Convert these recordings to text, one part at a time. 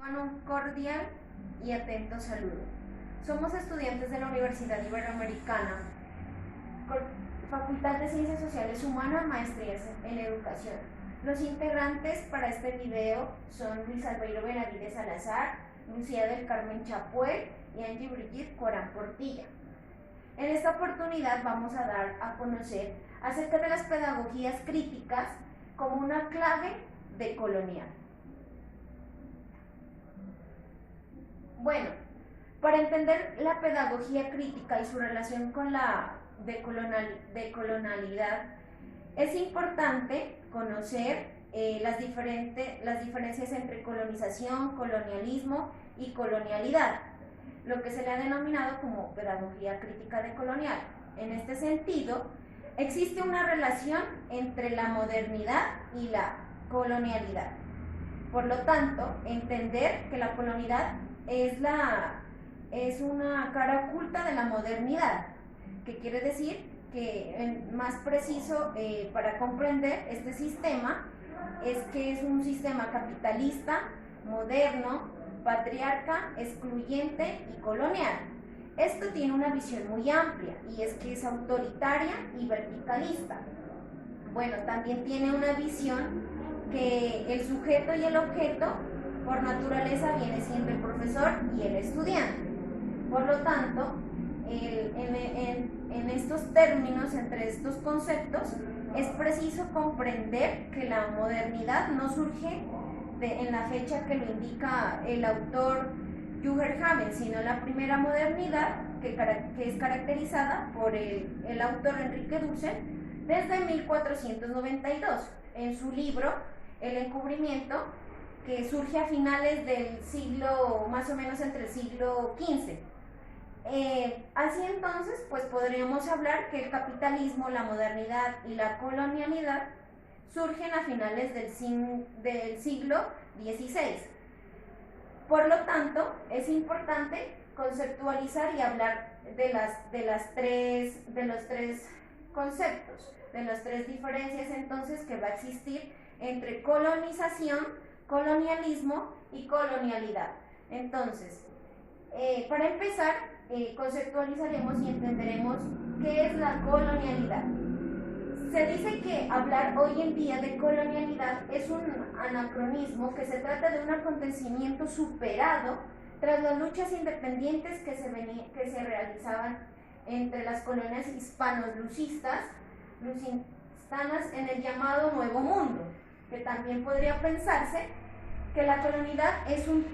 Un cordial y atento saludo. Somos estudiantes de la Universidad Iberoamericana, Facultad de Ciencias Sociales Humanas, Maestrías en Educación. Los integrantes para este video son Luis Albeiro Benavides Salazar, Lucía del Carmen Chapuel y Angie Brigitte Corán Portilla. En esta oportunidad vamos a dar a conocer acerca de las pedagogías críticas como una clave decolonial. Bueno, para entender la pedagogía crítica y su relación con la decolonialidad, es importante conocer las diferencias entre colonización, colonialismo y colonialidad, lo que se le ha denominado como pedagogía crítica decolonial. En este sentido, existe una relación entre la modernidad y la colonialidad. Por lo tanto, entender que la colonialidad es una cara oculta de la modernidad, que quiere decir que, más preciso, para comprender este sistema, es que es un sistema capitalista, moderno, patriarca, excluyente y colonial. Esto tiene una visión muy amplia y es que es autoritaria y verticalista. Bueno, también tiene una visión que el sujeto y el objeto por naturaleza viene siendo el profesor y el estudiante. Por lo tanto, en estos términos, entre estos conceptos, es preciso comprender que la modernidad no surge en la fecha que lo indica el autor Jürgen Habermas, sino la primera modernidad que es caracterizada por el autor Enrique Dussel desde 1492, en su libro El Encubrimiento, que surge a finales del siglo, más o menos entre el siglo XV. Así entonces, pues podríamos hablar que el capitalismo, la modernidad y la colonialidad surgen a finales del siglo XVI. Por lo tanto, es importante conceptualizar y hablar de los tres conceptos, de las tres diferencias entonces que va a existir entre colonización, colonialismo y colonialidad. Entonces, para empezar, conceptualizaremos y entenderemos qué es la colonialidad. Se dice que hablar hoy en día de colonialidad es un anacronismo, que se trata de un acontecimiento superado tras las luchas independientes que se realizaban entre las colonias hispano-lucistas en el llamado Nuevo Mundo, que también podría pensarse que la colonialidad es un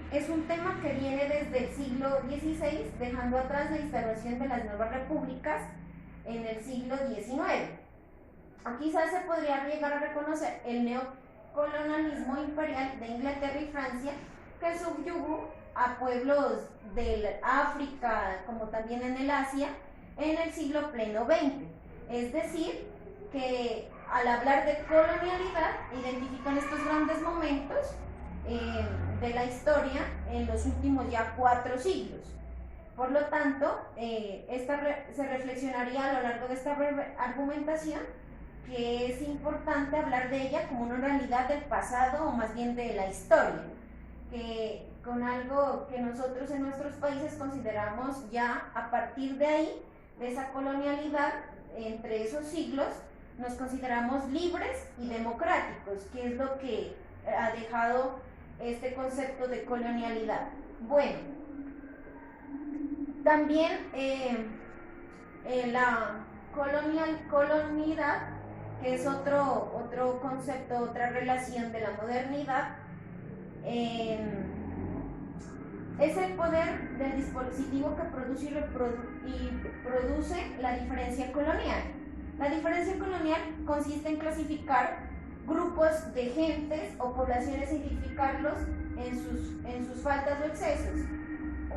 tema que viene desde el siglo XVI, dejando atrás la instalación de las nuevas repúblicas en el siglo XIX. Aquí quizás se podría llegar a reconocer el neocolonialismo imperial de Inglaterra y Francia, que subyugó a pueblos del África, como también en el Asia, en el siglo pleno XX. Es decir, que al hablar de colonialidad, identifican estos grandes momentos de la historia en los últimos ya 4 siglos. Por lo tanto, se reflexionaría a lo largo de esta breve argumentación que es importante hablar de ella como una realidad del pasado, o más bien de la historia, que con algo que nosotros en nuestros países consideramos ya a partir de ahí, de esa colonialidad, entre esos siglos, nos consideramos libres y democráticos, que es lo que ha dejado este concepto de colonialidad. Bueno, también la colonialidad, que es otro concepto, otra relación de la modernidad, es el poder del dispositivo que produce y produce la diferencia colonial. La diferencia colonial consiste en clasificar grupos de gentes o poblaciones e identificarlos en sus faltas o excesos,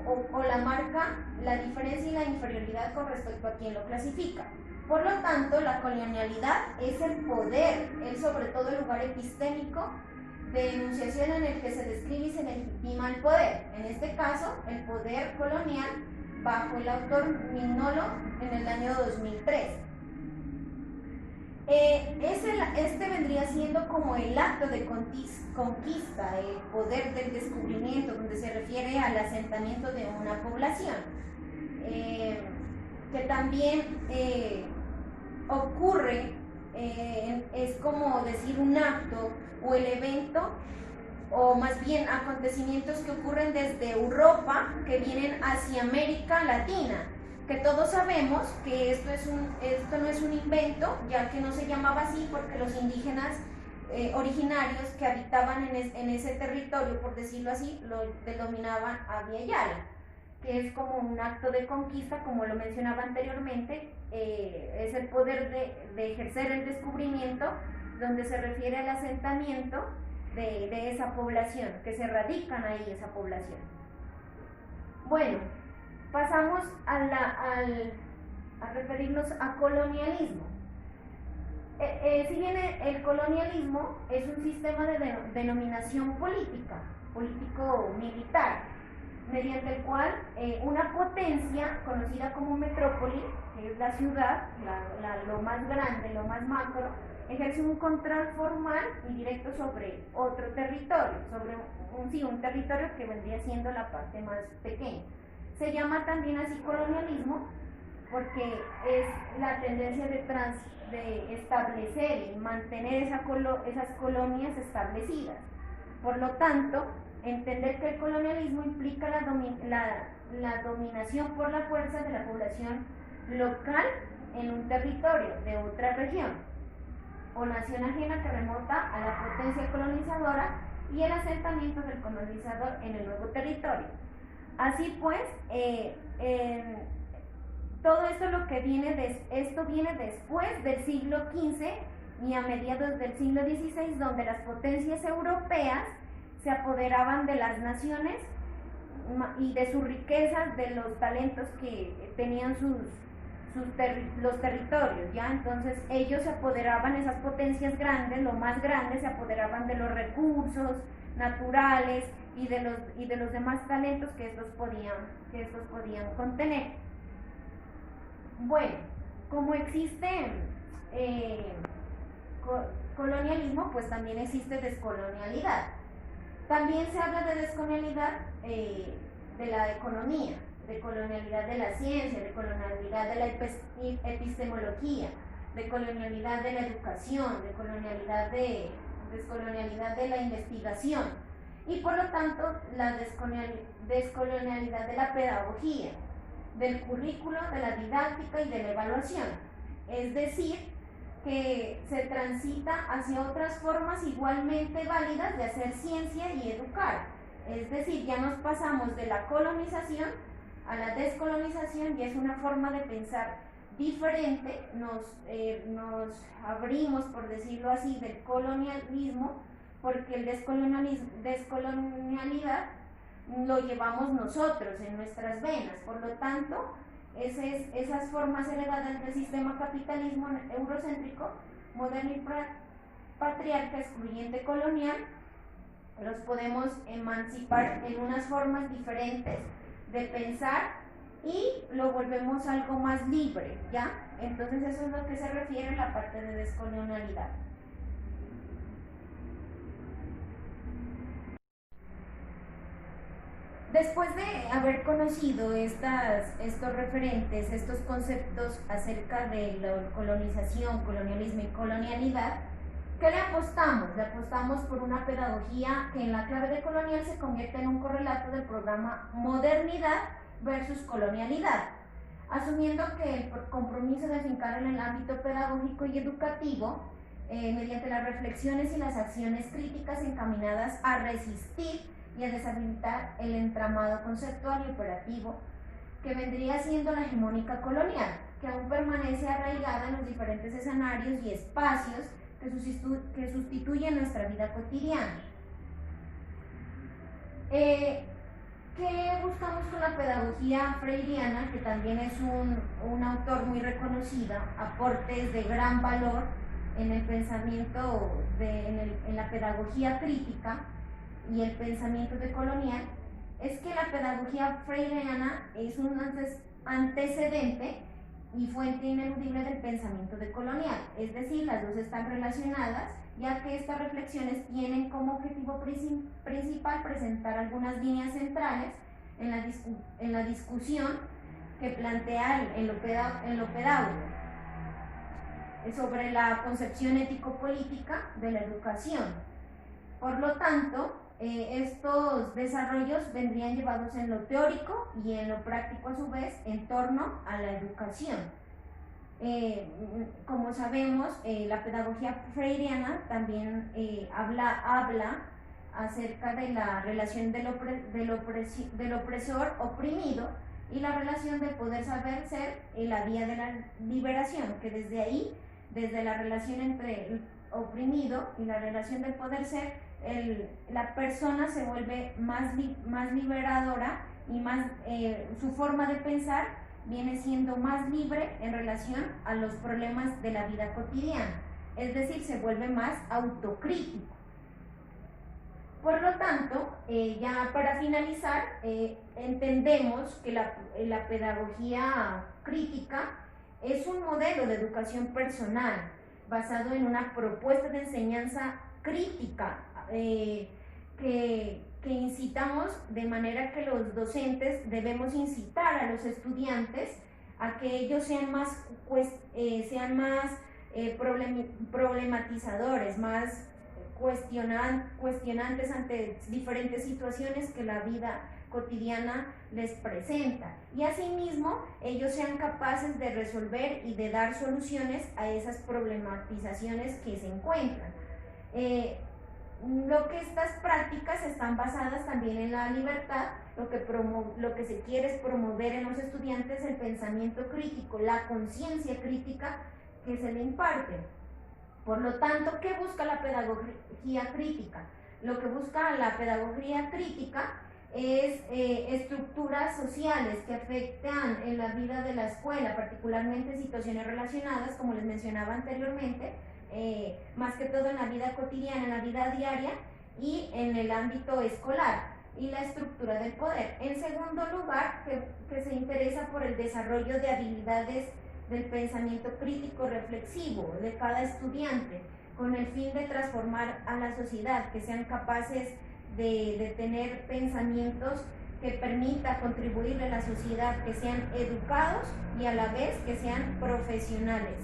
o la marca la diferencia y la inferioridad con respecto a quien lo clasifica. Por lo tanto, la colonialidad es el poder, es sobre todo el lugar epistémico de enunciación en el que se describe y se legitima el poder. En este caso, el poder colonial bajo el autor Mignolo en el año 2003. vendría siendo como el acto de conquista, el poder del descubrimiento, al asentamiento de una población, que también ocurre, es como decir un acto o el evento, o más bien acontecimientos que ocurren desde Europa, que vienen hacia América Latina, que todos sabemos que esto no es un invento, ya que no se llamaba así porque los indígenas originarios que habitaban en ese territorio, por decirlo así, lo denominaban Abya Yala, que es como un acto de conquista, como lo mencionaba anteriormente, es el poder de ejercer el descubrimiento, donde se refiere al asentamiento de esa población, que se radican ahí esa población. Bueno, pasamos a referirnos a colonialismo. Si bien el colonialismo es un sistema de denominación político-militar, mediante el cual una potencia conocida como metrópoli, que es la ciudad, lo más grande, lo más macro, ejerce un control formal y directo sobre otro territorio, sobre un territorio que vendría siendo la parte más pequeña. Se llama también así colonialismo porque es la tendencia de establecer y mantener esas colonias establecidas. Por lo tanto, entender que el colonialismo implica la dominación por la fuerza de la población local en un territorio de otra región o nación ajena que remota a la potencia colonizadora y el asentamiento del colonizador en el nuevo territorio. Así pues, todo esto viene después del siglo XV y a mediados del siglo XVI, donde las potencias europeas se apoderaban de las naciones y de sus riquezas, de los talentos que tenían los territorios, ¿ya? Entonces ellos se apoderaban, esas potencias grandes, lo más grandes, se apoderaban de los recursos naturales y de los demás talentos que estos podían contener. Bueno, como existe colonialismo, pues también existe descolonialidad. También se habla de descolonialidad de la economía, de colonialidad de la ciencia, de colonialidad de la epistemología, de colonialidad de la educación, de descolonialidad de la investigación y por lo tanto la descolonialidad de la pedagogía, del currículo, de la didáctica y de la evaluación. Es decir, que se transita hacia otras formas igualmente válidas de hacer ciencia y educar. Es decir, ya nos pasamos de la colonización a la descolonización y es una forma de pensar diferente, nos abrimos, por decirlo así, del colonialismo, porque el descolonialidad lo llevamos nosotros en nuestras venas. Por lo tanto, esas formas heredadas del sistema capitalismo eurocéntrico, moderno y patriarca, excluyente, colonial, los podemos emancipar en unas formas diferentes de pensar y lo volvemos algo más libre, ¿ya? Entonces eso es lo que se refiere a la parte de descolonialidad. Después de haber conocido estos referentes, estos conceptos acerca de la colonización, colonialismo y colonialidad, ¿qué le apostamos? Le apostamos por una pedagogía que en la clave de colonial se convierte en un correlato del programa modernidad versus colonialidad, asumiendo que el compromiso de afincar en el ámbito pedagógico y educativo mediante las reflexiones y las acciones críticas encaminadas a resistir y a deshabilitar el entramado conceptual y operativo que vendría siendo la hegemónica colonial, que aún permanece arraigada en los diferentes escenarios y espacios que sustituyen nuestra vida cotidiana. ¿Qué buscamos con la pedagogía freiriana, que también es un autor muy reconocido, aportes de gran valor en el pensamiento, en la pedagogía crítica y el pensamiento decolonial? Es que la pedagogía freiriana es un antecedente y fuente ineludible del pensamiento decolonial, es decir, las dos están relacionadas, ya que estas reflexiones tienen como objetivo principal presentar algunas líneas centrales en la discusión que plantea en lo pedagógico sobre la concepción ético-política de la educación. Por lo tanto, estos desarrollos vendrían llevados en lo teórico y en lo práctico a su vez en torno a la educación. Como sabemos, la pedagogía freiriana también habla acerca de la relación del opresor oprimido y la relación del poder saber ser en la vía de la liberación, que desde ahí, desde la relación entre el oprimido y la relación del poder ser, la persona se vuelve más liberadora y su forma de pensar viene siendo más libre en relación a los problemas de la vida cotidiana, es decir, se vuelve más autocrítico. Por lo tanto, ya para finalizar, entendemos que la pedagogía crítica es un modelo de educación personal basado en una propuesta de enseñanza crítica que incitamos de manera que los docentes debemos incitar a los estudiantes a que ellos sean más problematizadores, más cuestionantes ante diferentes situaciones que la vida cotidiana les presenta, y asimismo ellos sean capaces de resolver y de dar soluciones a esas problematizaciones que se encuentran. Lo que estas prácticas están basadas también en la libertad, lo que se quiere es promover en los estudiantes el pensamiento crítico, la conciencia crítica que se le imparte. Por lo tanto, ¿qué busca la pedagogía crítica? Lo que busca la pedagogía crítica es estructuras sociales que afectan en la vida de la escuela, particularmente situaciones relacionadas, como les mencionaba anteriormente, más que todo en la vida cotidiana, en la vida diaria y en el ámbito escolar, y la estructura del poder. En segundo lugar, que se interesa por el desarrollo de habilidades del pensamiento crítico reflexivo de cada estudiante, con el fin de transformar a la sociedad, que sean capaces de tener pensamientos que permita contribuirle a la sociedad, que sean educados y a la vez que sean profesionales.